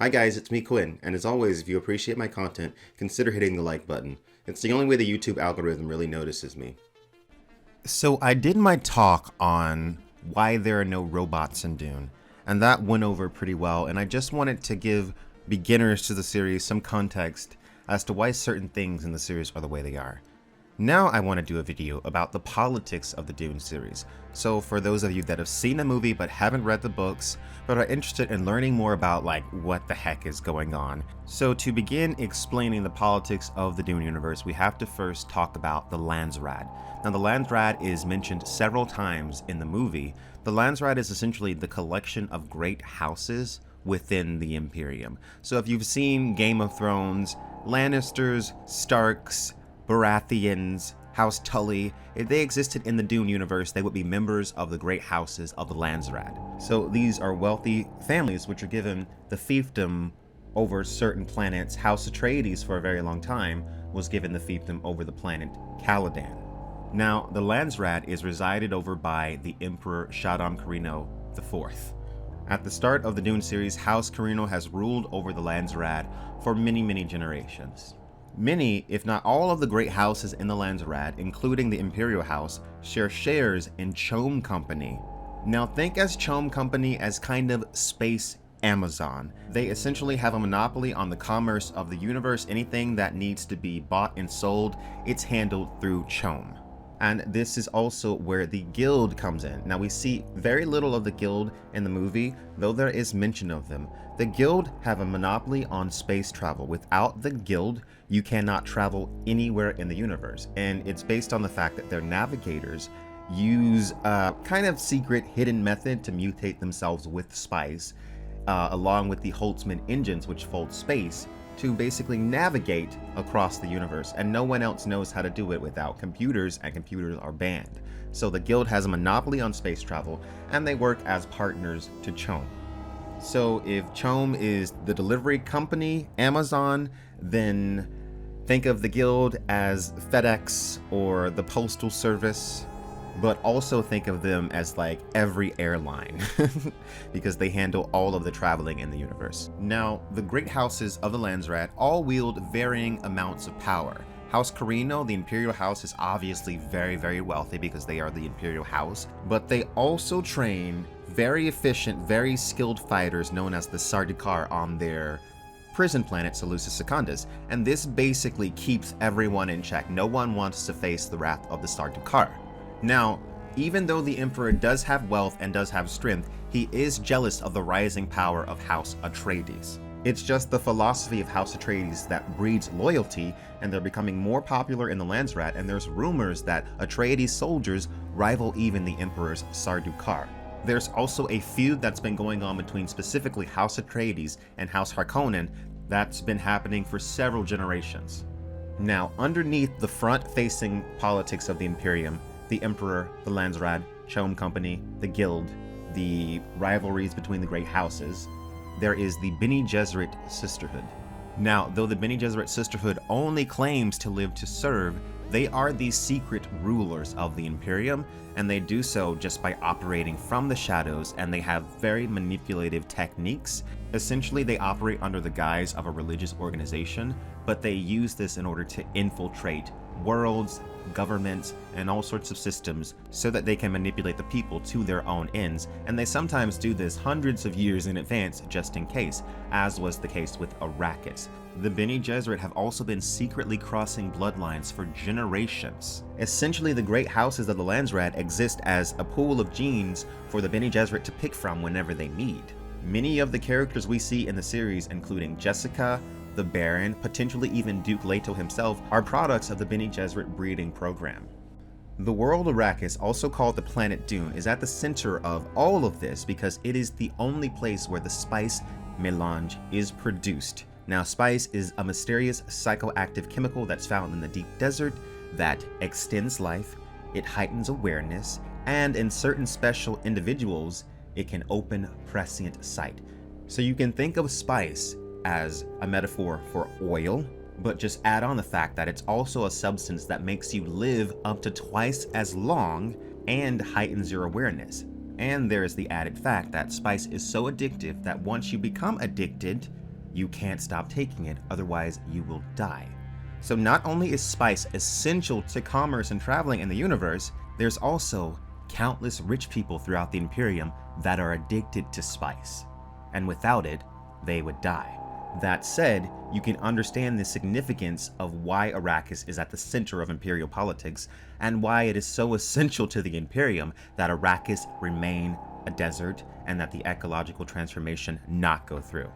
Hi guys, it's me Quinn, and as always, if you appreciate my content, consider hitting the like button. It's the only way the YouTube algorithm really notices me. So I did my talk on why there are no robots in Dune, and that went over pretty well, and I just wanted to give beginners to the series some context as to why certain things in the series are the way they are. Now I want to do a video about the politics of the Dune series. So for those of you that have seen the movie but haven't read the books, but are interested in learning more about what the heck is going on. So to begin explaining the politics of the Dune universe, we have to first talk about the Landsrad. Now the Landsrad is mentioned several times in the movie. The Landsrad is essentially the collection of great houses within the Imperium. So if you've seen Game of Thrones, Lannisters, Starks, Baratheons, House Tully, if they existed in the Dune universe, they would be members of the great houses of the Landsrad. So these are wealthy families which are given the fiefdom over certain planets. House Atreides for a very long time was given the fiefdom over the planet Caladan. Now, the Landsrad is resided over by the Emperor Shaddam Corrino IV. At the start of the Dune series, House Corrino has ruled over the Landsrad for many generations. Many, if not all of the great houses in the Landsrad, including the Imperial House, share shares in Chom Company. Now think as Chom Company as kind of space Amazon. They essentially have a monopoly on the commerce of the universe. Anything that needs to be bought and sold, it's handled through Chom. And this is also where the guild comes in. Now we see very little of the guild in the movie, though there is mention of them. The guild have a monopoly on space travel. Without the guild, you cannot travel anywhere in the universe. And it's based on the fact that their navigators use a kind of secret hidden method to mutate themselves with spice, along with the Holtzman engines which fold space, to basically navigate across the universe, and no one else knows how to do it without computers, and computers are banned. So the guild has a monopoly on space travel, and they work as partners to Chom. So if Chom is the delivery company, Amazon, then think of the guild as FedEx or the Postal Service, but also think of them as like every airline because they handle all of the traveling in the universe. Now, the great houses of the Landsrad all wield varying amounts of power. House Corrino, the Imperial House, is obviously very wealthy because they are the Imperial House, but they also train very efficient, very skilled fighters known as the Sardaukar on their prison planet Seleucus Secundus, and this basically keeps everyone in check. No one wants to face the wrath of the Sardaukar. Now, even though the Emperor does have wealth and does have strength, he is jealous of the rising power of House Atreides. It's just the philosophy of House Atreides that breeds loyalty, and they're becoming more popular in the Landsrad, and there's rumors that Atreides soldiers rival even the Emperor's Sardaukar. There's also a feud that's been going on between specifically House Atreides and House Harkonnen that's been happening for several generations. Now, underneath the front-facing politics of the Imperium, the Emperor, the Landsrad, Chom Company, the Guild, the rivalries between the great houses, there is the Bini Jesuit Sisterhood. Now, though the Bini Jesuit Sisterhood only claims to live to serve, they are the secret rulers of the Imperium, and they do so just by operating from the shadows, and they have very manipulative techniques. Essentially, they operate under the guise of a religious organization, but they use this in order to infiltrate worlds, governments, and all sorts of systems so that they can manipulate the people to their own ends, and they sometimes do this hundreds of years in advance just in case, as was the case with Arrakis. The Bene Gesserit have also been secretly crossing bloodlines for generations. Essentially, the great houses of the Landsrad exist as a pool of genes for the Bene Gesserit to pick from whenever they need. Many of the characters we see in the series, including Jessica, the Baron, potentially even Duke Leto himself, are products of the Bene Gesserit breeding program. The world Arrakis, also called the planet Dune, is at the center of all of this because it is the only place where the spice melange is produced. Now, spice is a mysterious psychoactive chemical that's found in the deep desert that extends life, it heightens awareness, and in certain special individuals, it can open prescient sight. So you can think of spice as a metaphor for oil, but just add on the fact that it's also a substance that makes you live up to twice as long and heightens your awareness. And there is the added fact that spice is so addictive that once you become addicted, you can't stop taking it, otherwise you will die. So not only is spice essential to commerce and traveling in the universe, there's also countless rich people throughout the Imperium that are addicted to spice. And without it, they would die. That said, you can understand the significance of why Arrakis is at the center of Imperial politics, and why it is so essential to the Imperium that Arrakis remain a desert and that the ecological transformation not go through.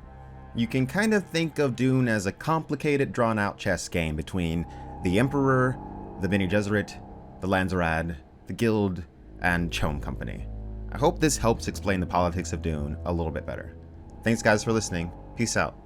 You can kind of think of Dune as a complicated, drawn-out chess game between the Emperor, the Bini Jesuit, the Landsrad, the Guild, and Chome Company. I hope this helps explain the politics of Dune a little bit better. Thanks guys for listening. Peace out.